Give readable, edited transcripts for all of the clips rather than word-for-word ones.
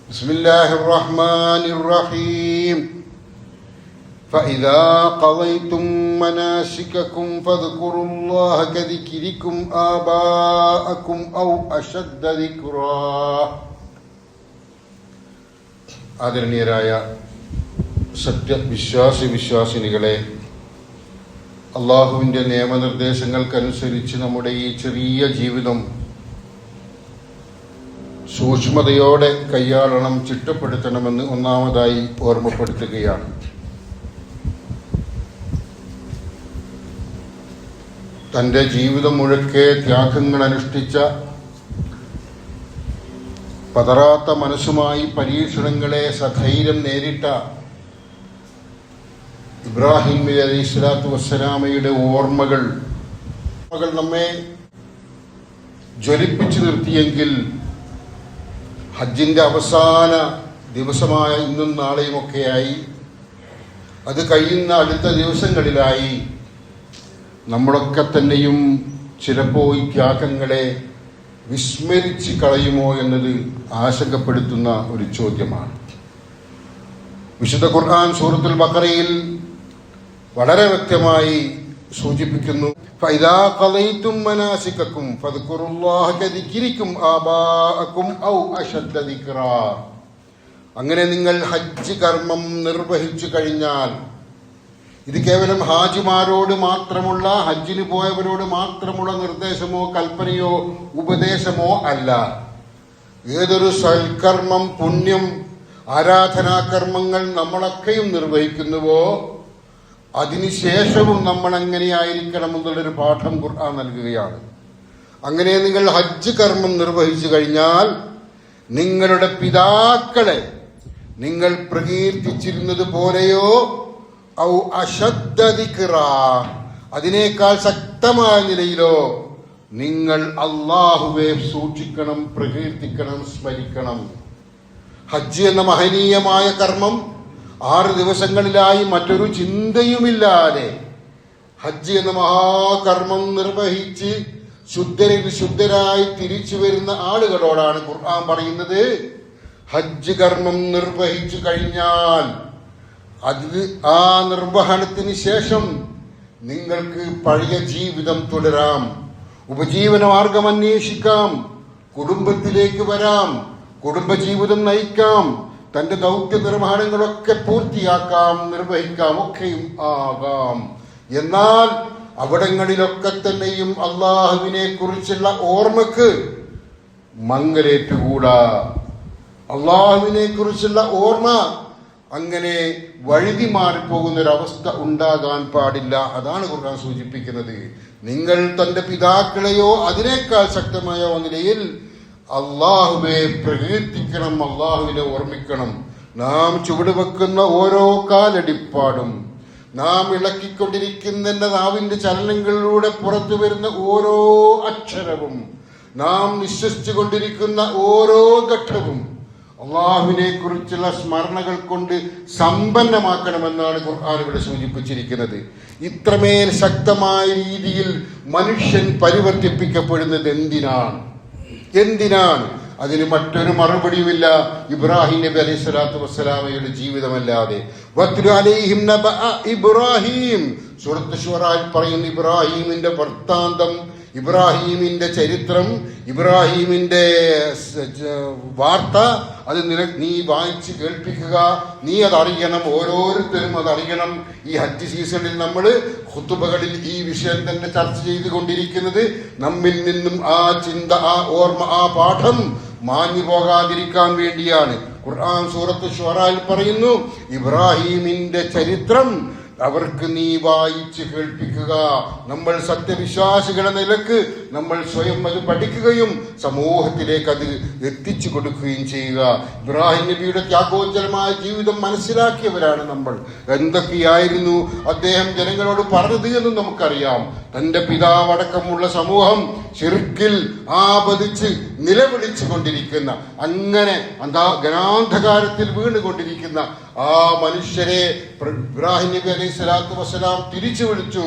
بسم الله الرحمن الرحيم فإذا قضيتم مناسككم فاذكروا الله كذكركم آباءكم أو أشد ذكرا. ആദരണീയരായ വിശ്വാസിനികളെ, അള്ളാഹുവിൻ്റെ നിയമനിർദ്ദേശങ്ങൾക്കനുസരിച്ച് നമ്മുടെ ഈ ചെറിയ ജീവിതം സൂക്ഷ്മതയോടെ കൈയാളണം, ചിട്ടപ്പെടുത്തണമെന്ന് ഒന്നാമതായി ഓർമ്മപ്പെടുത്തുകയാണ്. തൻ്റെ ജീവിതം മുഴുക്കെ ത്യാഗങ്ങൾ അനുഷ്ഠിച്ച, പതറാത്ത മനസ്സുമായി പരീക്ഷണങ്ങളെ സധൈര്യം നേരിട്ട ഇബ്രാഹിം നബി അലൈഹിസ്സലാത്തു വസ്സലാമയുടെ ഓർമ്മകൾ നമ്മെ ജ്വലിപ്പിച്ചു നിർത്തിയെങ്കിൽ ഹജ്ജിൻ്റെ അവസാന ദിവസമായ ഇന്നും നാളെയുമൊക്കെയായി, അത് കഴിയുന്ന അടുത്ത ദിവസങ്ങളിലായി നമ്മളൊക്കെ തന്നെയും ചിലപ്പോൾ ഈ ത്യാഗങ്ങളെ വിസ്മരിച്ച് കളയുമോ എന്നത് ആശങ്കപ്പെടുത്തുന്ന ഒരു ചോദ്യമാണ്. വിശുദ്ധ ഖുർആൻ സൂറത്തുൽ ബഖറയിൽ വളരെ വ്യക്തമായി സൂചിപ്പിക്കുന്നു, ഫൈദാ ഖളൈതും മനാസികക്കും ഫദ്കുറുല്ലാഹ കദിക്രിക്കും ആബാഅക്കും ഔ അശദ്ദ ദിക്റാ. അങ്ങനെ നിങ്ങൾ ഹജ്ജ് കർമ്മം നിർവഹിച്ചു കഴിഞ്ഞാൽ, ഇത് കേവലം ഹാജിമാരോട് മാത്രമുള്ള, ഹജ്ജിന് പോയവരോട് മാത്രമുള്ള നിർദ്ദേശമോ കൽപ്പനയോ ഉപദേശമോ അല്ല. ഏതൊരു സൽക്കർമ്മം, പുണ്യം, ആരാധനാകർമ്മങ്ങൾ നമ്മളൊക്കെയും നിർവഹിക്കുന്നുവോ അതിനുശേഷവും നമ്മൾ എങ്ങനെയായിരിക്കണം എന്നുള്ളൊരു പാഠം ഖുർആൻ നൽകുകയാണ്. അങ്ങനെ നിങ്ങൾ ഹജ്ജ് കർമ്മം നിർവഹിച്ചു കഴിഞ്ഞാൽ നിങ്ങളുടെ പിതാക്കളെ നിങ്ങൾ പ്രകീർത്തിച്ചിരുന്നത് പോലെയോ ഔ അശദ്ദ ദിക്റാ, അതിനേക്കാൾ ശക്തമായ നിലയിലോ നിങ്ങൾ അല്ലാഹുവെ സൂക്ഷിക്കണം, പ്രകീർത്തിക്കണം, സ്മരിക്കണം. ഹജ്ജ് എന്ന മഹനീയമായ കർമ്മം 6 ദിവസങ്ങളിലായി മറ്റൊരു ചിന്തയുമില്ലാതെ ഹജ്ജ് എന്ന മഹാകർമ്മം നിർവഹിച്ച് ശുദ്ധരായി തിരിച്ചു വരുന്ന ആളുകളോടാണ് ഖുർആൻ പറയുന്നത്, ഹജ്ജ് കർമ്മം നിർവഹിച്ചു കഴിഞ്ഞാൽ ആ നിർവഹണത്തിന് ശേഷം നിങ്ങൾക്ക് പഴയ ജീവിതം തുടരാം, ഉപജീവന മാർഗം അന്വേഷിക്കാം, കുടുംബത്തിലേക്ക് വരാം, കുടുംബജീവിതം നയിക്കാം, തന്റെ ദൗത്യ നിർവഹണങ്ങളൊക്കെ പൂർത്തിയാക്കാം, നിർവഹിക്കാം, ഒക്കെയും ആകാം. എന്നാൽ അവിടങ്ങളിലൊക്കെ തന്നെയും അള്ളാഹുവിനെ കുറിച്ചുള്ള ഓർമ്മക്ക് മങ്ങലേറ്റുകൂടാ. അള്ളാഹുവിനെ കുറിച്ചുള്ള ഓർമ്മ അങ്ങനെ വഴുതി മാറിപ്പോകുന്നൊരവസ്ഥ ഉണ്ടാകാൻ പാടില്ല. അതാണ് ഖുർആൻ സൂചിപ്പിക്കുന്നത്. നിങ്ങൾ തന്റെ പിതാക്കളെയോ അതിനേക്കാൾ ശക്തമായ നിലയിൽ അള്ളാഹുവെ പ്രകീർത്തിക്കണം, അള്ളാഹുവിനെ ഓർമ്മിക്കണം. നാം ചുവടുവെക്കുന്ന ഓരോ കാലടിപ്പാടും, നാം ഇളക്കിക്കൊണ്ടിരിക്കുന്ന നാവിന്റെ ചലനങ്ങളിലൂടെ പുറത്തു വരുന്ന ഓരോ അക്ഷരവും, നാം നിശ്വസിച്ചു കൊണ്ടിരിക്കുന്ന ഓരോ ഘട്ടവും അള്ളാഹുവിനെ കുറിച്ചുള്ള സ്മരണകൾ കൊണ്ട് സമ്പന്നമാക്കണമെന്നാണ് ഖുർആൻ ഇവിടെ സൂചിപ്പിച്ചിരിക്കുന്നത്. ഇത്രമേൽ ശക്തമായ രീതിയിൽ മനുഷ്യൻ പരിവർത്തിപ്പിക്കപ്പെടുന്നത് എന്തിനാണ്? അതിന് മറ്റൊരു മറുപടിയുമില്ല, ഇബ്രാഹിം നബി അലൈഹി സ്വലാത്തു വസ്സലാമയുടെ ജീവിതമല്ലാതെ. വത്ലു അലൈഹിം നബഅ ഇബ്രാഹിം, സൂറത്ത് ശൂറയിൽ പറയുന്ന ഇബ്രാഹിമിന്റെ വൃത്താന്തം, ഇബ്രാഹിമിന്റെ ചരിത്രം, ഇബ്രാഹിമിന്റെ വാർത്ത, അത് നീ വായിച്ച് കേൾപ്പിക്കുക, നീ അതറിയണം, ഓരോരുത്തരും അതറിയണം. ഈ ഹജ്ജ് സീസണിൽ നമ്മൾ ഖുതുബകളിൽ ഈ വിഷയം തന്നെ ചർച്ച ചെയ്തുകൊണ്ടിരിക്കുന്നത് നമ്മിൽ നിന്നും ആ ചിന്ത, ആ ഓർമ്മ, ആ പാഠം മാഞ്ഞു പോകാതിരിക്കാൻ വേണ്ടിയാണ്. ഖുർആൻ സൂറത്ത് ശൂറയിൽ പറയുന്നു, ഇബ്രാഹിമിന്റെ ചരിത്രം അവർക്ക് നീ വായിച്ച് കേൾപ്പിക്കുക. നമ്മൾ സത്യവിശ്വാസികളുടെ നിലക്ക് നമ്മൾ സ്വയം അത് പഠിക്കുകയും സമൂഹത്തിലേക്ക് അത് എത്തിച്ചു കൊടുക്കുകയും ചെയ്യുക. ഇബ്രാഹിം നബിയുടെ ത്യാഗോജ്ജലമായ ജീവിതം മനസ്സിലാക്കിയവരാണ് നമ്മൾ. എന്തൊക്കെയായിരുന്നു അദ്ദേഹം ജനങ്ങളോട് പറഞ്ഞത് എന്ന് നമുക്കറിയാം. തന്റെ പിതാവടക്കമുള്ള സമൂഹം ശിർക്കിൽ ആപതിച്ച് നിലവിളിച്ചു കൊണ്ടിരിക്കുന്ന, അങ്ങനെ ഗനാന്ധകാരത്തിൽ വീണുകൊണ്ടിരിക്കുന്ന ആ മനുഷ്യരെ ഇബ്രാഹിം നബി അലൈഹി സ്വലാത്തു വസ്സലാം തിരിച്ചു വിളിച്ചു.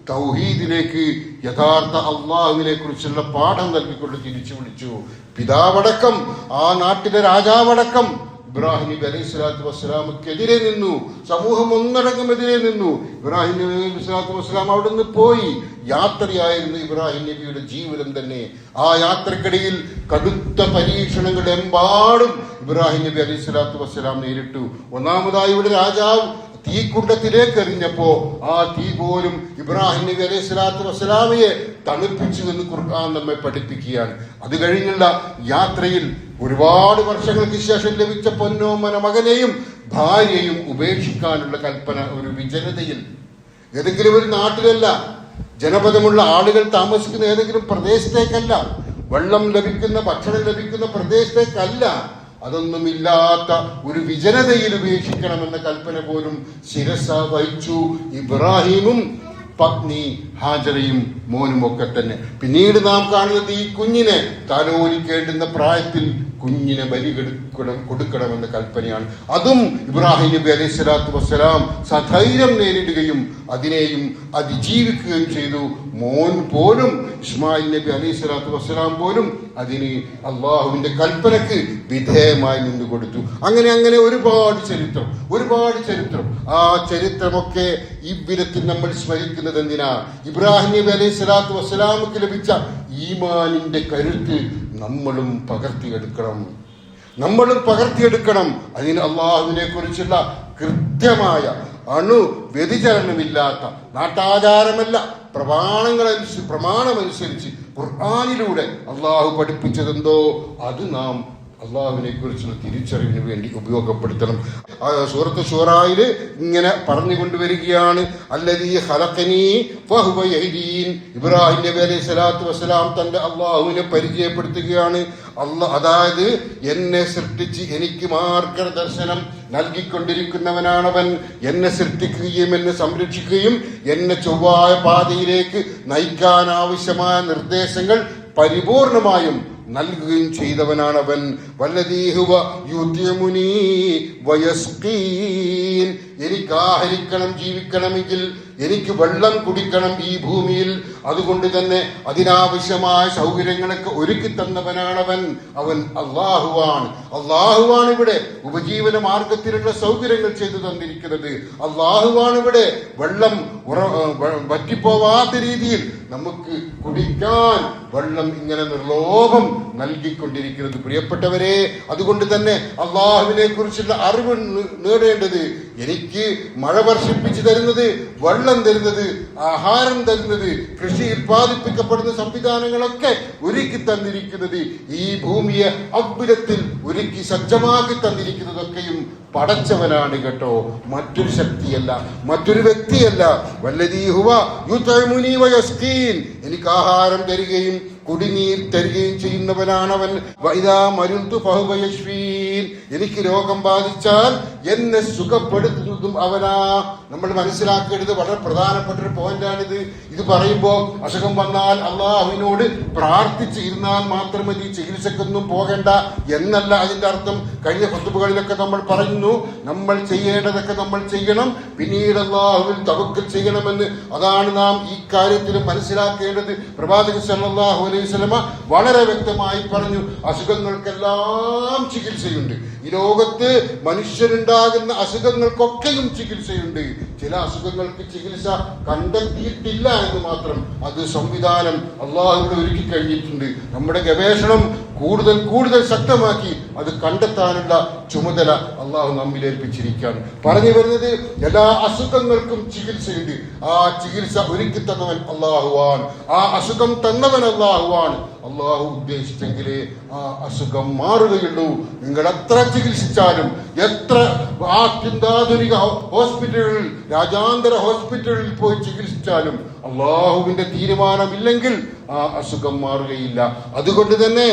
തൗഹീദിലേക്ക്, യഥാർത്ഥ അള്ളാഹുവിനെ കുറിച്ചുള്ള പാഠം നൽകിക്കൊണ്ട് തിരിച്ചു വിളിച്ചു. പിതാവടക്കം, ആ നാട്ടിലെ രാജാവടക്കം ഇബ്രാഹിം നബി അലൈഹി സ്വലാത്തു വസ്സലാമക്കെതിരെ നിന്നു. സമൂഹം ഒന്നടങ്കം എതിരെ നിന്നു. ഇബ്രാഹിം നബി അലൈഹി സ്വലാത്തു വസ്സലാം അവിടെ നിന്ന് പോയി. യാത്രയായിരുന്നു ഇബ്രാഹിം നബിയുടെ ജീവിതം തന്നെ. ആ യാത്രക്കിടയിൽ കടുത്ത പരീക്ഷണങ്ങൾ എമ്പാടും ഇബ്രാഹിം നബി അലൈഹി സ്വലാത്തു വസ്സലാം നേരിട്ടു. ഒന്നാമതായി ഇവിടെ രാജാവ് തീക്കുണ്ടത്തിലേക്ക് എറിഞ്ഞപ്പോ ആ തീ പോലും ഇബ്രാഹിം നബി അലൈഹി സ്വലാത്തു വസ്സലാമയെ തണുപ്പിച്ചു എന്ന് ഖുർആൻ നമ്മെ പഠിപ്പിക്കുകയാണ്. അത് കഴിഞ്ഞുള്ള യാത്രയിൽ ഒരുപാട് വർഷങ്ങൾക്ക് ശേഷം ലഭിച്ച പൊന്നോമന മകനെയും ഭാര്യയും ഉപേക്ഷിക്കാനുള്ള കൽപ്പന ഒരു വിജനതയിൽ, ഏതെങ്കിലും ഒരു നാട്ടിലല്ല, ജനപദമുള്ള ആളുകൾ താമസിക്കുന്ന ഏതെങ്കിലും പ്രദേശത്തേക്കല്ല, വെള്ളം ലഭിക്കുന്ന ഭക്ഷണം ലഭിക്കുന്ന പ്രദേശത്തേക്കല്ല, അതൊന്നുമില്ലാത്ത ഒരു വിജനതയിൽ ഉപേക്ഷിക്കണമെന്ന കൽപ്പന പോലും ശിരസ വഹിച്ചു ഇബ്രാഹിമും പത്നി ഹാജറയും മോനും ഒക്കെ തന്നെ. പിന്നീട് നാം കാണുന്നത് ഈ കുഞ്ഞിനെ താലോലിക്കേണ്ടുന്ന പ്രായത്തിൽ കുഞ്ഞിനെ ബലി കൊടുക്കണമെന്ന കൽപ്പനയാണ്. അതും ഇബ്രാഹിം നബി അലൈഹി സ്വലാത്തു വസ്സലാം സധൈര്യം നേരിടുകയും അതിനെയും അതിജീവിക്കുകയും ചെയ്തു. മോൻ പോലും, ഇസ്മായിൽ നബി അലൈഹി സ്വലാത്തു വസ്സലാം പോലും അതിന് അള്ളാഹുവിന്റെ കൽപ്പനക്ക് വിധേയമായി നിന്നു കൊടുത്തു. അങ്ങനെ ഒരുപാട് ചരിത്രം. ആ ചരിത്രമൊക്കെ ഇவ்விധത്തിൽ നമ്മൾ സ്മരിക്കുന്നത് എന്തിനാ? ഇബ്രാഹിം നബി അലൈഹി സ്വലാത്തു വസ്സലാമക്ക് ലഭിച്ച ഈമാനിന്റെ കരുത്ത് നമ്മളും പകർത്തിയെടുക്കണം. അതിന് അള്ളാഹുവിനെ കുറിച്ചുള്ള കൃത്യമായ വ്യതിചലനമില്ലാത്ത, നാട്ടാചാരമല്ല, പ്രമാണമനുസരിച്ച് ഖുർആനിലൂടെ അള്ളാഹു പഠിപ്പിച്ചതെന്തോ അത് നാം അള്ളാഹുവിനെ കുറിച്ചുള്ള തിരിച്ചറിവിന് വേണ്ടി ഉപയോഗപ്പെടുത്തണം. സൂറത്ത് ശൂറായിൽ ഇങ്ങനെ പറഞ്ഞുകൊണ്ടുവരികയാണ്, അല്ലദീ ഖലഖനീ ഫഹുവ യഹ്ദീൻ. ഇബ്രാഹിം നബി അലൈഹി സ്വലാത്തു വസ്സലാം തന്റെ അള്ളാഹുവിനെ പരിചയപ്പെടുത്തുകയാണ്. അതായത് എന്നെ സൃഷ്ടിച്ച് എനിക്ക് മാർഗദർശനം നൽകിക്കൊണ്ടിരിക്കുന്നവനാണവൻ. എന്നെ സൃഷ്ടിക്കുകയും എന്നെ സംരക്ഷിക്കുകയും എന്നെ ചൊവ്വായ പാതയിലേക്ക് നയിക്കാൻ ആവശ്യമായ നിർദ്ദേശങ്ങൾ പരിപൂർണമായും നൽകുകയും ചെയ്തവനാണവൻ. വല്ലദീ ഹുവ യുതിമുനീ വയസ്ഖീൻ. എനിക്ക് ആഹരിക്കണം, ജീവിക്കണമെങ്കിൽ എനിക്ക് വെള്ളം കുടിക്കണം ഈ ഭൂമിയിൽ. അതുകൊണ്ട് തന്നെ അതിനാവശ്യമായ സൗകര്യങ്ങളൊക്കെ ഒരുക്കി തന്നവനാണവൻ. അവൻ അള്ളാഹുവാണ് ഇവിടെ ഉപജീവന മാർഗത്തിലുള്ള സൗകര്യങ്ങൾ ചെയ്തു തന്നിരിക്കുന്നത്. അള്ളാഹുവാണ് ഇവിടെ വെള്ളം വറ്റിപ്പോവാത്ത രീതിയിൽ നമുക്ക് കുടിക്കാൻ വെള്ളം ഇങ്ങനെ നിർലോഭം നൽകിക്കൊണ്ടിരിക്കുന്നത്. പ്രിയപ്പെട്ടവരെ, അതുകൊണ്ട് തന്നെ അള്ളാഹുവിനെ കുറിച്ചുള്ള അറിവ് നേടേണ്ടത്, എനിക്ക് മഴ വർഷിപ്പിച്ചു തരുന്നത്, വെള്ളം തരുന്നത്, ആഹാരം തരുന്നത്, കൃഷി ഉത്പാദിപ്പിക്കപ്പെടുന്ന സംവിധാനങ്ങളൊക്കെ ഒരുക്കി തന്നിരിക്കുന്നത്, ഈ ഭൂമിയെ അദ്ഭുതത്തിൽ ഒരുക്കി സജ്ജമാക്കി തന്നിരിക്കുന്നതൊക്കെയും പടച്ചവനാണ് കേട്ടോ, മറ്റൊരു ശക്തിയല്ല, മറ്റൊരു വ്യക്തിയല്ല. വല്ലദീ ഹുവ യുതഇമുനീ വയസ്ഖീൻ. എനിക്ക് ആഹാരം തരികയും കുടിനീർ തരികയും ചെയ്യുന്നവനാണവൻ. വഇദാ മരിൽതു ഫഹുവ യശ്ഫീൻ. എനിക്ക് രോഗം ബാധിച്ചാൽ എന്നെ സുഖപ്പെടുത്തുന്നതും അവനാ. നമ്മൾ മനസ്സിലാക്കേണ്ടത് വളരെ പ്രധാനപ്പെട്ട ഒരു പോയിന്റാണിത്. ഇത് പറയുമ്പോൾ അസുഖം വന്നാൽ അള്ളാഹുവിനോട് പ്രാർത്ഥിച്ച് ഇരുന്നാൽ മാത്രം മതി, ചികിത്സക്കൊന്നും പോകേണ്ട എന്നല്ല അതിന്റെ അർത്ഥം. കഴിഞ്ഞ ഖുതുബകളിലൊക്കെ നമ്മൾ പറയുന്നു, നമ്മൾ ചെയ്യേണ്ടതൊക്കെ നമ്മൾ ചെയ്യണം, പിന്നീട് അള്ളാഹുവിൽ തവക്കൽ ചെയ്യണമെന്ന്. അതാണ് നാം ഈ കാര്യത്തിലും മനസ്സിലാക്കേണ്ടത്. പ്രവാചകൻ സല്ലല്ലാഹു അലൈഹി വസല്ലമ വളരെ വ്യക്തമായി പറഞ്ഞു, അസുഖങ്ങൾക്കെല്ലാം ചികിത്സയുണ്ട്. ഈ ലോകത്ത് മനുഷ്യരുണ്ടാകുന്ന അസുഖങ്ങൾക്കൊക്കെയും ചികിത്സയുണ്ട്. ചില അസുഖങ്ങൾക്ക് ചികിത്സ കണ്ടെത്തിയിട്ടില്ല എന്ന് മാത്രം. അത് സംവിധാനം അള്ളാഹുവിടെ ഒരുക്കി കഴിഞ്ഞിട്ടുണ്ട്. നമ്മുടെ ഗവേഷണം കൂടുതൽ ശക്തമാക്കി അത് കണ്ടെത്താനുള്ള ചുമതല അള്ളാഹു നമ്മിൽ ഏൽപ്പിച്ചിരിക്കുകയാണ്. പറഞ്ഞു വരുന്നത്, എല്ലാ അസുഖങ്ങൾക്കും ചികിത്സയുണ്ട്. ആ ചികിത്സ ഒരുക്കി തന്നവൻ അള്ളാഹുവാണ്. ആ അസുഖം തന്നവൻ അള്ളാഹുവാണ്. അള്ളാഹു ഉദ്ദേശിച്ചെങ്കിലേ ആ അസുഖം മാറുകയുള്ളൂ. നിങ്ങൾ എത്ര ചികിത്സിച്ചാലും, എത്ര അത്യാധുനിക ഹോസ്പിറ്റലുകളിൽ, രാജ്യാന്തര ഹോസ്പിറ്റലുകളിൽ പോയി ചികിത്സിച്ചാലും അള്ളാഹുവിന്റെ തീരുമാനമില്ലെങ്കിൽ ആ അസുഖം മാറുകയില്ല. അതുകൊണ്ട് തന്നെ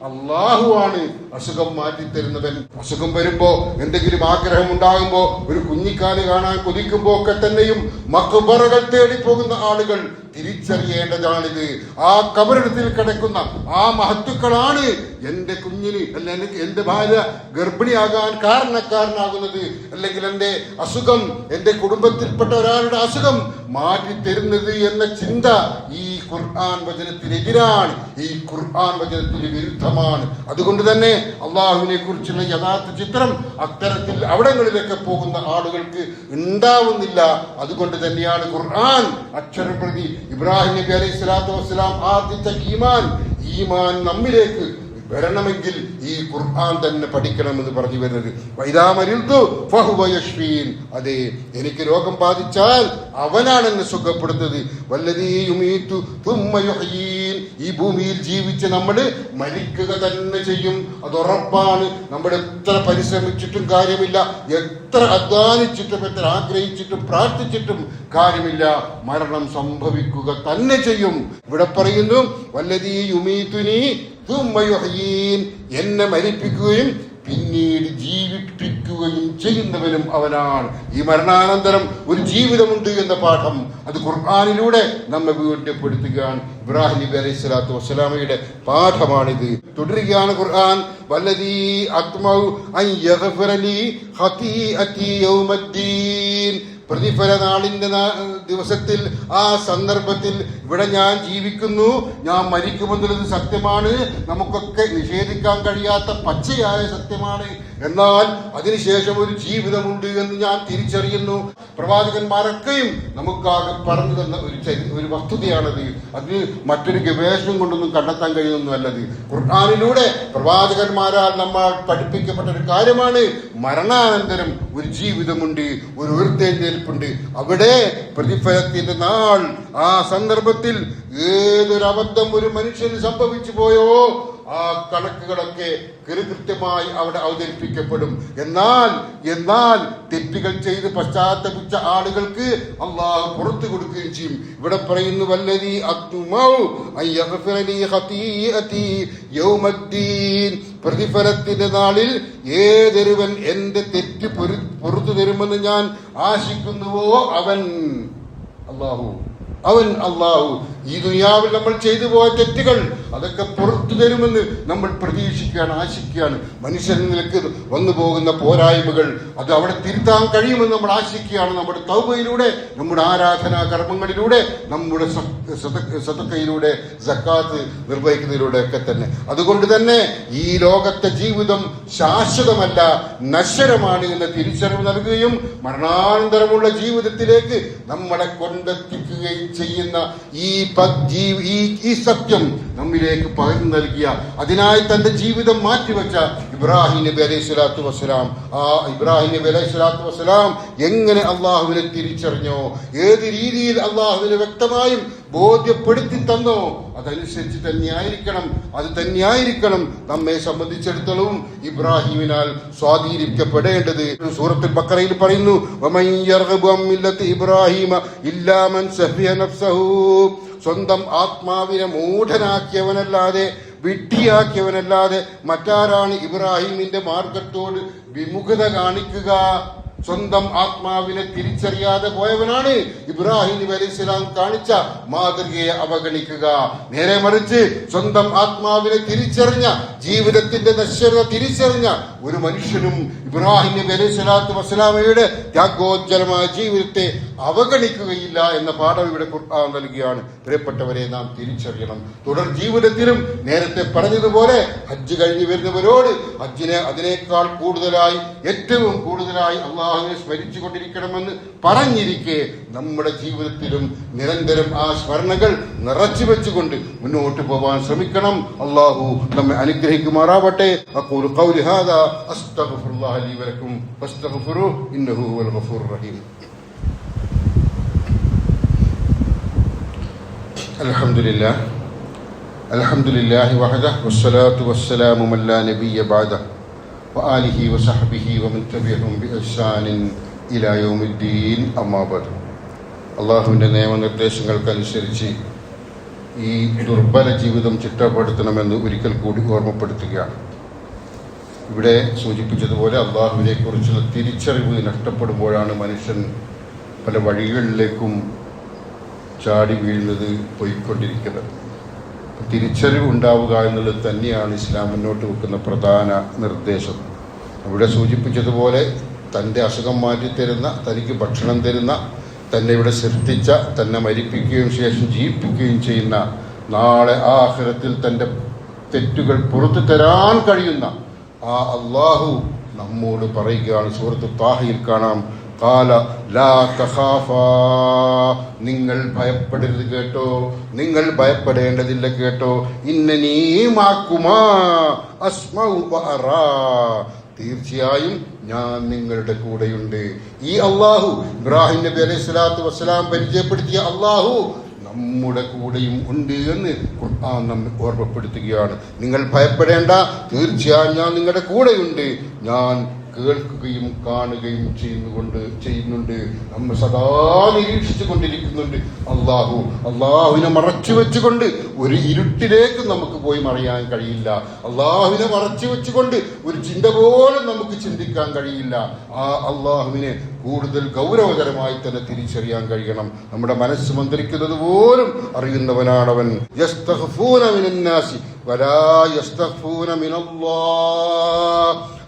അള്ളാഹുവാണ് അസുഖം മാറ്റിത്തരുന്നവൻ. അസുഖം വരുമ്പോ, എന്തെങ്കിലും ആഗ്രഹം ഉണ്ടാകുമ്പോ, ഒരു കുഞ്ഞിക്കാല് കാണാൻ കൊതിക്കുമ്പോ ഒക്കെ തന്നെയും മഖ്ബറകൾ തേടി പോകുന്ന ആളുകൾ തിരിച്ചറിയേണ്ടതാണിത്. ആ കബറിടത്തിൽ കിടക്കുന്ന ആ മഹത്തുക്കളാണ് എന്റെ കുഞ്ഞിന്, അല്ലെങ്കിൽ എന്റെ ഭാര്യ ഗർഭിണിയാകാൻ കാരണക്കാരനാകുന്നത്, അല്ലെങ്കിൽ എന്റെ അസുഖം, എന്റെ കുടുംബത്തിൽപ്പെട്ട ഒരാളുടെ അസുഖം മാറ്റി മാറ്റിത്തരുന്നത് എന്ന ചിന്ത ഈ ഖുർആൻ വചനത്തിനെതിരാണ്, ഈ ഖുർആൻ വചനത്തിന് വിരുദ്ധമാണ്. അതുകൊണ്ട് തന്നെ അള്ളാഹുവിനെ കുറിച്ചുള്ള യഥാർത്ഥ ചിത്രം അത്തരത്തിൽ അവിടങ്ങളിലൊക്കെ പോകുന്ന ആളുകൾക്ക് ഉണ്ടാവുന്നില്ല. അതുകൊണ്ട് തന്നെയാണ് ഖുർആൻ അക്ഷരപ്രതി ഇബ്രാഹിം നബി അലൈഹി സ്വലാത്തു വസ്സലാം ആദ്യത്തെ ഈമാൻ നമ്മിലേക്ക് വരണമെങ്കിൽ ഈ ഖുർആൻ തന്നെ പഠിക്കണമെന്ന് പറഞ്ഞു വരുന്നത്. അതെ, എനിക്ക് രോഗം ബാധിച്ചാൽ അവനാണ് എന്നെ സുഖപ്പെടുന്നത്. ഈ ഭൂമിയിൽ ജീവിച്ച് നമ്മൾ മരിക്കുക തന്നെ ചെയ്യും, അത് ഉറപ്പാണ്. നമ്മൾ എത്ര പരിശ്രമിച്ചിട്ടും കാര്യമില്ല, എത്ര അധ്വാനിച്ചിട്ടും എത്ര ആഗ്രഹിച്ചിട്ടും പ്രാർത്ഥിച്ചിട്ടും കാര്യമില്ല, മരണം സംഭവിക്കുക തന്നെ ചെയ്യും. ഇവിടെ പറയുന്നു വല്ലദീ യുമീതുനി എന്നെ മരിപ്പിക്കുകയും പിന്നീട് ജീവിപ്പിക്കുകയും ചെയ്യുന്നവനും അവനാണ്. ഈ മരണാനന്തരം ഒരു ജീവിതമുണ്ട് എന്ന പാഠം അത് ഖുർആനിലൂടെ നമ്മെ വീണ്ടെടുപ്പെടുത്തുകയാണ്. ഇബ്രാഹിം നബി അലൈഹി സ്വലാത്തു വസ്സലാമയുടെ പാഠമാണിത്. തുടരുകയാണ് ഖുർആൻ, വല്ലദീ അത്മഉ അൻ യഗ്ഫിറ ലീ ഖതീഅതി യൗമദ്ദീൻ. പ്രതിഫല നാളിന്റെ ദിവസത്തിൽ, ആ സന്ദർഭത്തിൽ ഇവിടെ ഞാൻ ജീവിക്കുന്നു, ഞാൻ മരിക്കുമെന്നുള്ളത് സത്യമാണ്, നമുക്കൊക്കെ നിഷേധിക്കാൻ കഴിയാത്ത പച്ചയായ സത്യമാണ്. എന്നാൽ അതിനുശേഷം ഒരു ജീവിതമുണ്ട് എന്ന് ഞാൻ തിരിച്ചറിയുന്നു. പ്രവാചകന്മാരൊക്കെയും നമുക്കാകെ പറഞ്ഞു തന്ന ഒരു വസ്തുതയാണത്. അതിന് മറ്റൊരു ഗവേഷണം കൊണ്ടൊന്നും കണ്ടെത്താൻ കഴിയുന്നതല്ലത്. ഖുർആനിലൂടെ പ്രവാചകന്മാരാൽ നമ്മൾ പഠിപ്പിക്കപ്പെട്ട ഒരു കാര്യമാണ്, മരണാനന്തരം ഒരു ജീവിതമുണ്ട്, ഒരു ഉയർത്തെഴുന്നേൽപ്പുണ്ട്. അവിടെ പ്രതിഫലത്തിന്റെ നാൾ, ആ സന്ദർഭത്തിൽ ഏതൊരു അബദ്ധം ഒരു മനുഷ്യന് സംഭവിച്ചു പോയോ ആ കണക്കുകളൊക്കെ കൃത്യമായി അവിടെ അവതരിപ്പിക്കപ്പെടും. എന്നാൽ തെറ്റുകൾ ചെയ്ത് പശ്ചാത്തപിച്ച ആളുകൾക്ക് അള്ളാഹു പുറത്തു കൊടുക്കുകയും ചെയ്യും. ഇവിടെ പറയുന്നു വല്ലദീ അത്മഉ അൻ യഗ്ഫിറ ലീ ഖതീഅതി യൗമദ്ദീൻ. പ്രതിഫലത്തിന്റെ നാളിൽ ഏതൊരുവൻ എന്റെ തെറ്റ് പുറത്തു തരുമെന്ന് ഞാൻ ആശിക്കുന്നുവോ അവൻ അള്ളാഹു ഈ ദുനിയാവിൽ നമ്മൾ ചെയ്തു പോയ തെറ്റുകൾ അതൊക്കെ പുറത്തു തരുമെന്ന് നമ്മൾ പ്രതീക്ഷിക്കുകയാണ്, ആശിക്കുകയാണ്. മനുഷ്യന് നിലക്ക് വന്നു പോകുന്ന പോരായ്മകൾ അത് അവിടെ തിരുത്താൻ കഴിയുമെന്ന് നമ്മൾ ആശിക്കുകയാണ്. നമ്മുടെ തൗബയിലൂടെ, നമ്മുടെ ആരാധനാ കർമ്മങ്ങളിലൂടെ, നമ്മുടെ സദഖയിലൂടെ, സക്കാത്ത് നിർവഹിക്കുന്നതിലൂടെ ഒക്കെ തന്നെ. അതുകൊണ്ട് തന്നെ ഈ ലോകത്തെ ജീവിതം ശാശ്വതമല്ല, നശ്വരമാണ് എന്ന തിരിച്ചറിവ് നൽകുകയും മരണാനന്തരമുള്ള ജീവിതത്തിലേക്ക് നമ്മളെ കൊണ്ടെത്തിക്കുകയും ചെയ്യുന്ന ഈ സത്യം നമ്മിലേക്ക് പകർന്നു നൽകിയ, അതിനായി തന്റെ ജീവിതം മാറ്റിവെച്ച ഇബ്രാഹിം നബി അലൈഹി സ്വലാത്തു വസ്സലാം, ആ ഇബ്രാഹിം നബി അലൈഹി സ്വലാത്തു വസ്സലാം എങ്ങനെ അള്ളാഹുവിനെ തിരിച്ചറിഞ്ഞോ, ഏത് രീതിയിൽ അള്ളാഹുവിനെ വ്യക്തമായും ബോധ്യപ്പെടുത്തി തന്നോ അതനുസരിച്ച് അത് തന്നെയായിരിക്കണം നമ്മെ സംബന്ധിച്ചിടത്തോളം ഇബ്രാഹിമിനാൽ സ്വാധീനിക്കപ്പെടേണ്ടത്. സൂറത്തുൽ ബഖറയിൽ പറയുന്നു, വമൻ യർഗബു അൻ മില്ലത്തി ഇബ്രാഹിമ ഇല്ലാ മൻ സഫിയ നഫ്സഹു. സ്വന്തം ആത്മാവിനെ മൂഢനാക്കിയവനല്ലാതെ, വിഡ്ഢിയാക്കിയവനല്ലാതെ മറ്റാരാണ് ഇബ്രാഹിമിന്റെ മാർഗത്തോട് വിമുഖത കാണിക്കുക? സ്വന്തം ആത്മാവിനെ തിരിച്ചറിയാതെ പോയവനാണ് ഇബ്രാഹിം നബി അലൈഹി സ്വലാം കാണിച്ച മാതൃകയെ അവഗണിക്കുക. നേരെ മറിച്ച് സ്വന്തം ആത്മാവിനെ തിരിച്ചറിഞ്ഞ, ജീവിതത്തിന്റെ നശ്വരത തിരിച്ചറിഞ്ഞ ഒരു മനുഷ്യനും ഇബ്രാഹിം നബി അലൈഹി സ്വലാത്തു വസ്സലാമയുടെ ത്യാഗോജ്ജലമായ ജീവിതത്തെ അവഗണിക്കുകയില്ല എന്ന പാഠം ഇവിടെ ഖുർആൻ നൽകുകയാണ്. പ്രിയപ്പെട്ടവരെ, നാം തിരിച്ചറിയണം. തുടർ ജീവിതത്തിലും നേരത്തെ പറഞ്ഞതുപോലെ ഹജ്ജ് കഴിഞ്ഞു വരുന്നവരോട് ഹജ്ജിനെ അതിനേക്കാൾ കൂടുതലായി, ഏറ്റവും കൂടുതലായി അള്ളാഹുവിനെ സ്മരിച്ചുകൊണ്ടിരിക്കണമെന്ന് പറഞ്ഞിരിക്കെ നമ്മുടെ ജീവിതത്തിലും നിരന്തരം ആ സ്മരണകൾ നിറച്ചു വെച്ചുകൊണ്ട് മുന്നോട്ട് പോകാൻ ശ്രമിക്കണം. അള്ളാഹു നമ്മെ അനുഗ്രഹിക്കുമാറാവട്ടെ. അഖൂലു ഖൗലി ഹാദാ അസ്തഗ്ഫിറുല്ലാഹ ലീ വലക്കും ഫസ്തഗ്ഫിറൂഹു ഇന്നഹു ഹുവൽ ഗഫൂറുർ റഹീം. അൽഹംദുലില്ലാഹി വഹദഹു വസ്സലാത്തു വസ്സലാമു അലാ നബിയ്യ ബഅദഹു വആലിഹി വസഹ്ബിഹി വമൻ തബിഅഹും ബിഇഹ്സാനിൻ ഇലാ യൗമിദ്ദീൻ. അമ്മാ ബഅദ്. അല്ലാഹുവിൻ്റെ നിയമനിർദ്ദേശങ്ങൾക്കനുസരിച്ച് ഈ ദുർബല ജീവിതം ചിട്ടപ്പെടുത്തണമെന്ന് ഒരിക്കൽ കൂടി ഓർമ്മപ്പെടുത്തുകയാണ്. ഇവിടെ സൂചിപ്പിച്ചതുപോലെ അള്ളാഹുവിനെ കുറിച്ചുള്ള തിരിച്ചറിവ് നഷ്ടപ്പെടുമ്പോഴാണ് മനുഷ്യൻ പല വഴികളിലേക്കും ചാടി വീഴുന്നത്, പോയിക്കൊണ്ടിരിക്കുന്നത്. തിരിച്ചറിവ് ഉണ്ടാവുക എന്നുള്ളത് തന്നെയാണ് ഇസ്ലാം മുന്നോട്ട് വെക്കുന്ന പ്രധാന നിർദ്ദേശം. അവിടെ സൂചിപ്പിച്ചതുപോലെ തൻ്റെ അസുഖം മാറ്റിത്തരുന്ന, തനിക്ക് ഭക്ഷണം തരുന്ന, തന്നെ ഇവിടെ സൃഷ്ടിച്ച, തന്നെ മരിപ്പിക്കുകയും ശേഷം ജീവിപ്പിക്കുകയും ചെയ്യുന്ന, നാളെ ആഖിറത്തിൽ തൻ്റെ തെറ്റുകൾ പുറത്തു തരാൻ കഴിയുന്ന ആ അല്ലാഹു നമ്മോട് പറയുകയാണ്. സൂറത്ത് താഹയിൽ കാണാം, ഖാല ലാ തഖാഫാ, നിങ്ങൾ ഭയപ്പെടരുത് കേട്ടോ, നിങ്ങൾ ഭയപ്പെടേണ്ടതില്ല കേട്ടോ. ഇന്നനീ മാക്കുമാ അസ്മഉ വഅറാ, തീർച്ചയായും ഞാൻ നിങ്ങളുടെ കൂടെയുണ്ട്. ഈ അല്ലാഹു, ഇബ്രാഹിം നബി അലൈഹി സ്വലാത്തു വസ്സലാം പരിചയപ്പെടുത്തിയ അല്ലാഹു നമ്മുടെ കൂടെയും ഉണ്ട് എന്ന് ഖുർആൻ നമ്മെ ഓർമ്മപ്പെടുത്തുകയാണ്. നിങ്ങൾ ഭയപ്പെടേണ്ട, തീർച്ചയായും ഞാൻ നിങ്ങളുടെ കൂടെയുണ്ട്. ഞാൻ കേൾക്കുകയും കാണുകയും ചെയ്യുന്നുണ്ട്. നമ്മൾ സദാ നിരീക്ഷിച്ചു കൊണ്ടിരിക്കുന്നുണ്ട്. അള്ളാഹുവിനെ മറച്ചു വെച്ചുകൊണ്ട് ഒരു ഇരുട്ടിലേക്ക് നമുക്ക് പോയി മറയാൻ കഴിയില്ല. അള്ളാഹുവിനെ മറച്ചു വെച്ചുകൊണ്ട് ഒരു ചിന്ത പോലും നമുക്ക് ചിന്തിക്കാൻ കഴിയില്ല. ആ അള്ളാഹുവിനെ കൂടുതൽ ഗൗരവകരമായി തന്നെ തിരിച്ചറിയാൻ കഴിയണം. നമ്മുടെ മനസ്സ് മന്ത്രിക്കുന്നത് പോലും അറിയുന്നവനാണവൻ.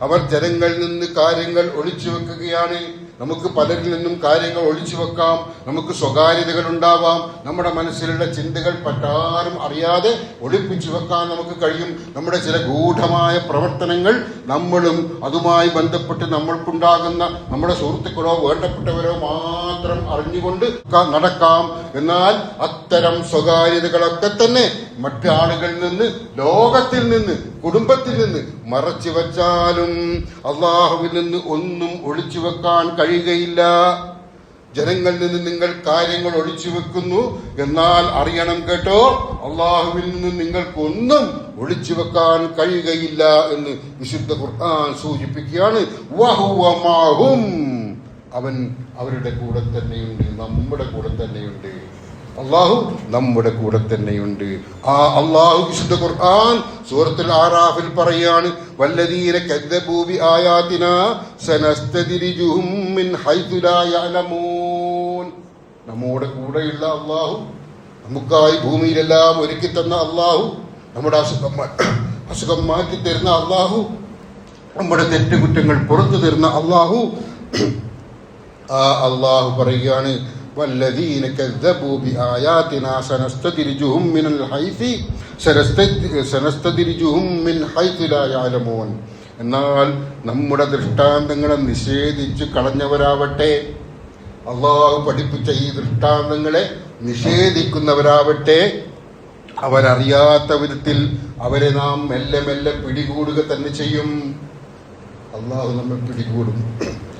അവർ ജനങ്ങളിൽ നിന്ന് കാര്യങ്ങൾ ഒളിച്ചു വെക്കുകയാണ്. നമുക്ക് പലരിൽ നിന്നും കാര്യങ്ങൾ ഒളിച്ചു വെക്കാം. നമുക്ക് സ്വകാര്യതകൾ ഉണ്ടാവാം. നമ്മുടെ മനസ്സിലുള്ള ചിന്തകൾ മറ്റാരും അറിയാതെ ഒളിപ്പിച്ചു വെക്കാൻ നമുക്ക് കഴിയും. നമ്മുടെ ചില ഗൂഢമായ പ്രവർത്തനങ്ങൾ നമ്മളും അതുമായി ബന്ധപ്പെട്ട് നമ്മൾക്കുണ്ടാകുന്ന നമ്മുടെ സുഹൃത്തുക്കളോ വേണ്ടപ്പെട്ടവരോ മാത്രം അറിഞ്ഞുകൊണ്ട് നടക്കാം. എന്നാൽ അത്തരം സ്വകാര്യതകളൊക്കെ തന്നെ മറ്റു ആളുകളിൽ നിന്ന്, ലോകത്തിൽ നിന്ന്, കുടുംബത്തിൽ നിന്ന് മറച്ചു വച്ചാലും അള്ളാഹുവിൽ നിന്ന് ഒന്നും ഒളിച്ചു വെക്കാൻ കഴിയുകയില്ല. ജനങ്ങളിൽ നിന്ന് നിങ്ങൾ കാര്യങ്ങൾ ഒളിച്ചു വെക്കുന്നു, എന്നാൽ അറിയണം കേട്ടോ, അള്ളാഹുവിൽ നിന്ന് നിങ്ങൾക്കൊന്നും ഒളിച്ചു വെക്കാൻ കഴിയുകയില്ല എന്ന് വിശുദ്ധ ഖുർആൻ സൂചിപ്പിക്കുകയാണ്. വഹുവ മാഹും, അവൻ അവരുടെ കൂടെ തന്നെയുണ്ട്, നമ്മുടെ കൂടെ തന്നെയുണ്ട്. അള്ളാഹു നമ്മുടെ കൂടെ തന്നെയുണ്ട്. ആ അള്ളാഹു വിശുദ്ധ ഖുർആൻ സൂറത്തുൽ ആറാഫിൽ പറയാണ്, വല്ലദീന കദ്ദബൂ ബിആയാതിനാ സനസ്തദ്രിജുഹും മിൻ ഹൈതു ലാ യഅലമൂൻ. നമ്മുടെ കൂടെയുള്ള അള്ളാഹു, നമുക്കായി ഭൂമിയിലെല്ലാം ഒരുക്കി തന്ന അള്ളാഹു, നമ്മുടെ അസുഖം മാറ്റി തരുന്ന അള്ളാഹു, നമ്മുടെ തെറ്റുകുറ്റങ്ങൾ പുറത്തു തരുന്ന അള്ളാഹു. ആ അള്ളാഹു പറയുകയാണ്, വല്ലദീന കദ്ദബൂ ബിആയാതിനാ സനസ്തദ്രിജുഹും മിൻ ഹൈതു ലാ യഅലമൂൻ. എന്നാൽ നമ്മുടെ ദൃഷ്ടാന്തങ്ങളെ നിഷേധിച്ച് കളഞ്ഞവരാവട്ടെ, അള്ളാഹു പഠിപ്പിച്ച ഈ ദൃഷ്ടാന്തങ്ങളെ നിഷേധിക്കുന്നവരാവട്ടെ, അവരറിയാത്ത വിധത്തിൽ അവരെ നാം മെല്ലെ മെല്ലെ പിടികൂടുക തന്നെ ചെയ്യും. അള്ളാഹു നമ്മെ പിടികൂടും.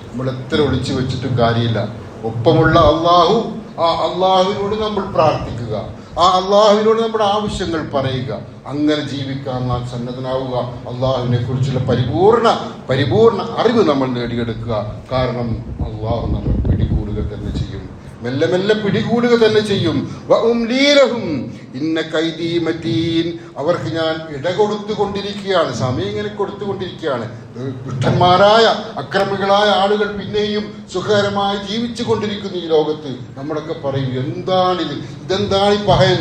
നമ്മൾ എത്ര ഒളിച്ചു വെച്ചിട്ടും കാര്യമില്ല. ഒപ്പമുള്ള അള്ളാഹു, ആ അള്ളാഹുവിനോട് നമ്മൾ പ്രാർത്ഥിക്കുക, ആ അള്ളാഹുവിനോട് നമ്മുടെ ആവശ്യങ്ങൾ പറയുക. അങ്ങനെ ജീവിക്കാൻ നാം സന്നദ്ധനാവുക. അള്ളാഹുവിനെ കുറിച്ചുള്ള പരിപൂർണ അറിവ് നമ്മൾ നേടിയെടുക്കുക. കാരണം അള്ളാഹു നമ്മൾ പിടികൂടുക തന്നെ ചെയ്യും, മെല്ലെ മെല്ലെ പിടികൂടുക തന്നെ ചെയ്യും. ഇന്ന കൈദീ മതീൻ, അവർക്ക് ഞാൻ ഇടകൊടുത്തുകൊണ്ടിരിക്കുകയാണ്, സമയം ഇങ്ങനെ കൊടുത്തുകൊണ്ടിരിക്കുകയാണ്. ദുഷ്ടന്മാരായ അക്രമികളായ ആളുകൾ പിന്നെയും സുഖകരമായി ജീവിച്ചു കൊണ്ടിരിക്കുന്നു ഈ ലോകത്ത്. നമ്മളൊക്കെ പറയും, എന്താണിത്, ഇതെന്താണ് ഈ പഹയൻ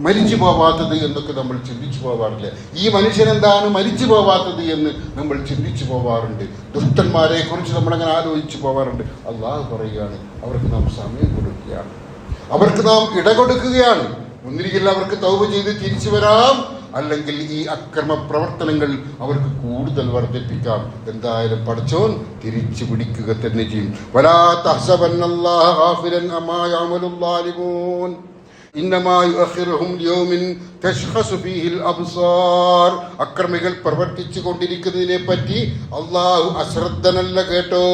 മരിച്ചു പോവാത്തത് എന്നൊക്കെ നമ്മൾ ചിന്തിച്ചു പോവാറില്ല. ഈ മനുഷ്യനെന്താണ് മരിച്ചു പോവാത്തത് എന്ന് നമ്മൾ ചിന്തിച്ചു പോവാറുണ്ട്. ദുഷ്ടന്മാരെ കുറിച്ച് നമ്മളങ്ങനെ ആലോചിച്ചു പോവാറുണ്ട്. അള്ളാഹു പറയുകയാണ്, അവർക്ക് നാം സമയം കൊടുക്കുകയാണ്, അവർക്ക് നാം ഇടകൊടുക്കുകയാണ്. ഒന്നിരിക്കില്ല അവർക്ക് തൗബ ചെയ്ത് തിരിച്ചു വരാം, അല്ലെങ്കിൽ ഈ അക്രമ പ്രവർത്തനങ്ങൾ അവർക്ക് കൂടുതൽ വർദ്ധിപ്പിക്കാം. എന്തായാലും പടച്ചോൻ തിരിച്ചു പിടിക്കുക തന്നെ ചെയ്യും. വലാ തഹ്സബന്നല്ലാഹ ഗാഫിലൻ അമാ യഅമലുൽ ളാലിമൂൻ ഇന്നമാ യുഅഖിറുഹും ലിയൗമിൻ തശ്ഖസു ഫീഹിൽ അബ്സാർ. അക്രമികൾ പ്രവർത്തിച്ചു കൊണ്ടിരിക്കുന്നതിനെ പറ്റി അള്ളാഹു അശ്രദ്ധനല്ല കേട്ടോ.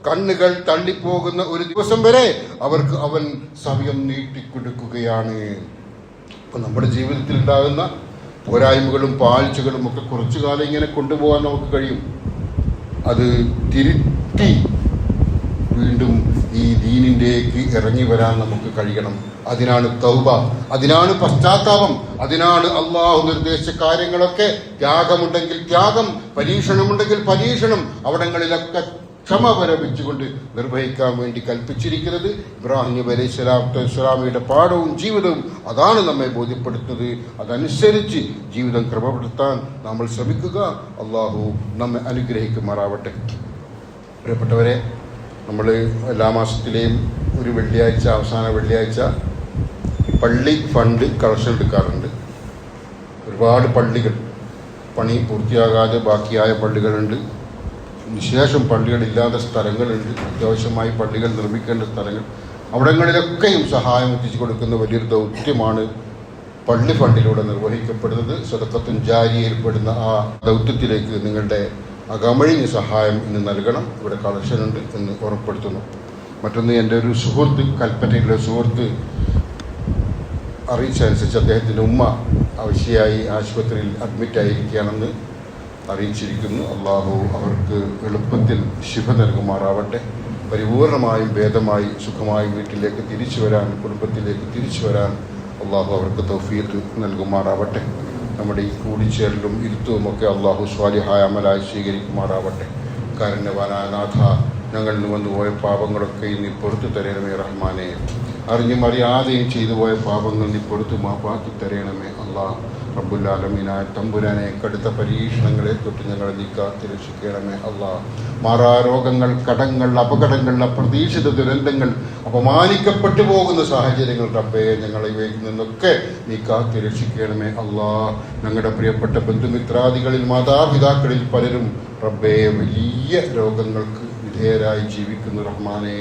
കണ്ണുകൾ തള്ളിപ്പോകുന്ന ഒരു ദിവസം വരെ അവർക്ക് അവൻ സമയം നീട്ടിക്കൊടുക്കുകയാണ്. അപ്പൊ നമ്മുടെ ജീവിതത്തിൽ ഉണ്ടാകുന്ന പോരായ്മകളും പാഴ്ചകളും ഒക്കെ കുറച്ചു കാലം ഇങ്ങനെ കൊണ്ടുപോകാൻ നമുക്ക് കഴിയും. അത് തിരുത്തി വീണ്ടും ഈ ദീനിലേക്ക് ഇറങ്ങി വരാൻ നമുക്ക് കഴിയണം. അതിനാണ് തൗബ, അതിനാണ് പശ്ചാത്താപം, അതിനാണ് അള്ളാഹു നിർദ്ദേശിച്ച കാര്യങ്ങളൊക്കെ. ത്യാഗമുണ്ടെങ്കിൽ ത്യാഗം, പരീക്ഷണമുണ്ടെങ്കിൽ പരീക്ഷണം, അവിടങ്ങളിലൊക്കെ ക്ഷമ പരമിച്ചുകൊണ്ട് നിർവഹിക്കാൻ വേണ്ടി കൽപ്പിച്ചിരിക്കുന്നത്. ഇബ്രാഹിം നബി അലൈഹി സ്വലാത്തു വസ്സലാമയുടെ പാഠവും ജീവിതവും അതാണ് നമ്മെ ബോധ്യപ്പെടുത്തുന്നത്. അതനുസരിച്ച് ജീവിതം ക്രമപ്പെടുത്താൻ നമ്മൾ ശ്രമിക്കുക. അള്ളാഹു നമ്മെ അനുഗ്രഹിക്കുമാറാവട്ടെ. പ്രിയപ്പെട്ടവരെ, നമ്മൾ എല്ലാ മാസത്തിലെയും ഒരു വെള്ളിയാഴ്ച, അവസാന വെള്ളിയാഴ്ച പള്ളി ഫണ്ട് കളക്ഷൻ എടുക്കാറുണ്ട്. ഒരുപാട് പള്ളികൾ പണി പൂർത്തിയാകാതെ ബാക്കിയായ പള്ളികളുണ്ട്. വിശേഷം പള്ളികളില്ലാത്ത സ്ഥലങ്ങളുണ്ട്. അത്യാവശ്യമായി പള്ളികൾ നിർമ്മിക്കേണ്ട സ്ഥലങ്ങൾ, അവിടങ്ങളിലൊക്കെയും സഹായം എത്തിച്ചു കൊടുക്കുന്ന വലിയൊരു ദൗത്യമാണ് പള്ളി ഫണ്ടിലൂടെ നിർവഹിക്കപ്പെടുന്നത്. സദഖത്തുൻ ജാരിയയിൽപ്പെടുന്ന ആ ദൗത്യത്തിലേക്ക് നിങ്ങളുടെ അകമഴിഞ്ഞ സഹായം ഇന്ന് നൽകണം. ഇവിടെ കളക്ഷൻ ഉണ്ട് എന്ന് ഉറപ്പെടുത്തുന്നു. മറ്റൊന്ന്, എൻ്റെ ഒരു സുഹൃത്ത്, കൽപ്പറ്റയിലെ സുഹൃത്ത് അറിയിച്ചതനുസരിച്ച് അദ്ദേഹത്തിൻ്റെ ഉമ്മ ആവശ്യമായി ആശുപത്രിയിൽ അഡ്മിറ്റായിരിക്കുകയാണെന്ന് അറിയിച്ചിരിക്കുന്നു. അള്ളാഹു അവർക്ക് എളുപ്പത്തിൽ ശിഫ നൽകുമാറാവട്ടെ. പരിപൂർണമായും ഭേദമായി സുഖമായി വീട്ടിലേക്ക് തിരിച്ചു വരാൻ, കുടുംബത്തിലേക്ക് തിരിച്ചു വരാൻ അള്ളാഹു അവർക്ക് തൗഫീഖ് നൽകുമാറാവട്ടെ. നമ്മുടെ ഈ കൂടിച്ചേരലും ഇരുത്തുമൊക്കെ അള്ളാഹു സ്വാലിഹായ അമലായി സ്വീകരിക്കുമാറാവട്ടെ. കാരുണ്യവാനായ നാഥ, ഞങ്ങളിൽ നിന്ന് വന്നുപോയ പാപങ്ങളൊക്കെ നീ പൊറുത്തു തരണമേ റഹ്മാനെ. അറിഞ്ഞും അറിയാതെയും ചെയ്തു പോയ പാപങ്ങൾ നീ പൊറുത്തു മാപ്പാക്കി തരണമേ അള്ളാഹ്. റബ്ബുൽ ആലമീനായ തമ്പുരാനെ, കടുത്ത പരീക്ഷണങ്ങളെ തൊട്ട് ഞങ്ങളെ നീ കാത്തുരക്ഷിക്കണമേ അള്ളാഹ്. മാറാരോഗങ്ങൾ, കടങ്ങൾ, അപകടങ്ങൾ, അപ്രതീക്ഷിത ദുരന്തങ്ങൾ, അപമാനിക്കപ്പെട്ടു പോകുന്ന സാഹചര്യങ്ങൾ റബ്ബേ, ഞങ്ങളെ ഇവയിൽ നിന്നൊക്കെ നീ കാത്തുരക്ഷിക്കണമേ അള്ളാഹ്. ഞങ്ങളുടെ പ്രിയപ്പെട്ട ബന്ധുമിത്രാദികളിൽ, മാതാപിതാക്കളിൽ പലരും റബ്ബേ വലിയ രോഗങ്ങൾക്ക് വിധേയരായി ജീവിക്കുന്നു റഹ്മാനെ.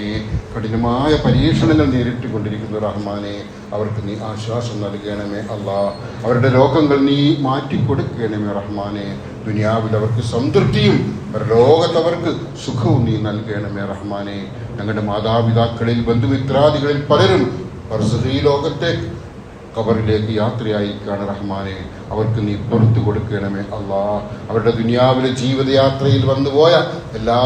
കഠിനമായ പരീക്ഷണങ്ങൾ നേരിട്ടുകൊണ്ടിരിക്കുന്നു റഹ്മാനെ. അവർക്ക് നീ ആശ്വാസം നൽകണമേ അള്ളാഹ്. അവരുടെ രോഗങ്ങൾ നീ മാറ്റിക്കൊടുക്കണമേ റഹ്മാനെ. ദുനിയാവിൽ അവർക്ക് സംതൃപ്തിയും ലോകത്ത് അവർക്ക് സുഖവും നീ നൽകണമേ റഹ്മാനെ. ഞങ്ങളുടെ മാതാപിതാക്കളിൽ, ബന്ധുമിത്രാദികളിൽ പലരും ബർസഖി ലോകത്തേക്ക്, ഖബറിലേക്ക് യാത്രയായിരിക്കുകയാണ് റഹ്മാനെ. അവർക്ക് നീ പുറത്തു കൊടുക്കണമേ അള്ളാഹ്. അവരുടെ ദുനിയാവിലെ ജീവിതയാത്രയിൽ വന്നുപോയ എല്ലാ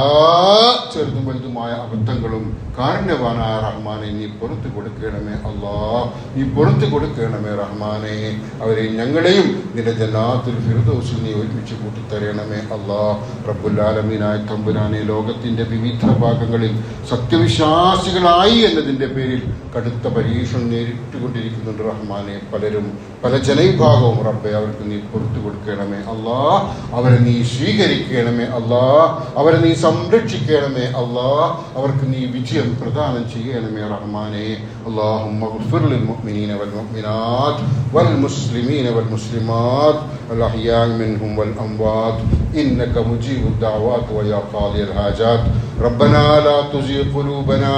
ചെറുതും വലുതുമായ അബദ്ധങ്ങളും കാരുണ്യവാനായ റഹ്മാനെ നീ പുറത്തു കൊടുക്കണമേ അള്ളാഹ്. നീ പുറത്തു കൊടുക്കണമേ റഹ്മാനെ. അവരെ ഞങ്ങളെയും നിന്റെ ജന്നാത്തുൽ ഫിർദൗസിൽ നീ ഒരുമിച്ച് കൂട്ടിത്തരണമേ അള്ളാഹ്. റബ്ബുൽ ആലമീനായ തമ്പുരാനെ, ലോകത്തിന്റെ വിവിധ ഭാഗങ്ങളിൽ സത്യവിശ്വാസികളായി എന്നതിൻ്റെ പേരിൽ കടുത്ത പരീക്ഷണം നേരിട്ടുകൊണ്ടിരിക്കുന്നുണ്ട് റഹ്മാനെ. പലരും, പല ജനവിഭാഗവും റബ്ബെ, അവർക്ക് നീ പുറത്തു കൊടുക്കണമേ അള്ളാഹ്. അവരെ നീ സ്വീകരിക്കണമേ അള്ളാഹ്. അവരെ നീ സംരക്ഷിക്കണമേ അള്ളാഹ്. അവർക്ക് നീ വിജയം പ്രദാനം ചെയ്യണമേ റഹ്മാനെ. അല്ലാഹുമ്മ ഗ്ഫിർ ലിൽ മുഅ്മിനീന വൽ മുഅ്മിനാത്ത് വൽ മുസ്ലിമീന വൽ മുസ്ലിമാത്ത് വൽ അഹ്യാഇ മിൻഹും വൽ അംവാത്ത് ഇന്നക മുജീബുദ് ദഅവാത്ത് വ യാ ഖാദിയൽ ഹാജാത്ത്. റബ്ബനാ ലാ തുസിഗ് ഖുലൂബനാ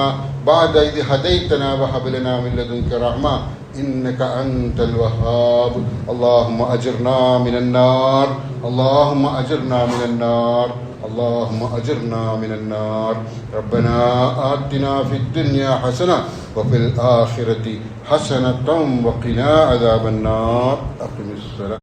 ബഅദ ഇദ് ഹദൈതനാ വഹബ് ലനാ മിൻ ലദുൻക റഹ്മ إنك أنت الوهاب. اللهم أجرنا من النار، اللهم أجرنا من النار، اللهم أجرنا من النار. ربنا آتنا في الدنيا حسنة وفي الآخرة حسنة وقنا عذاب النار. أقم الصلاة.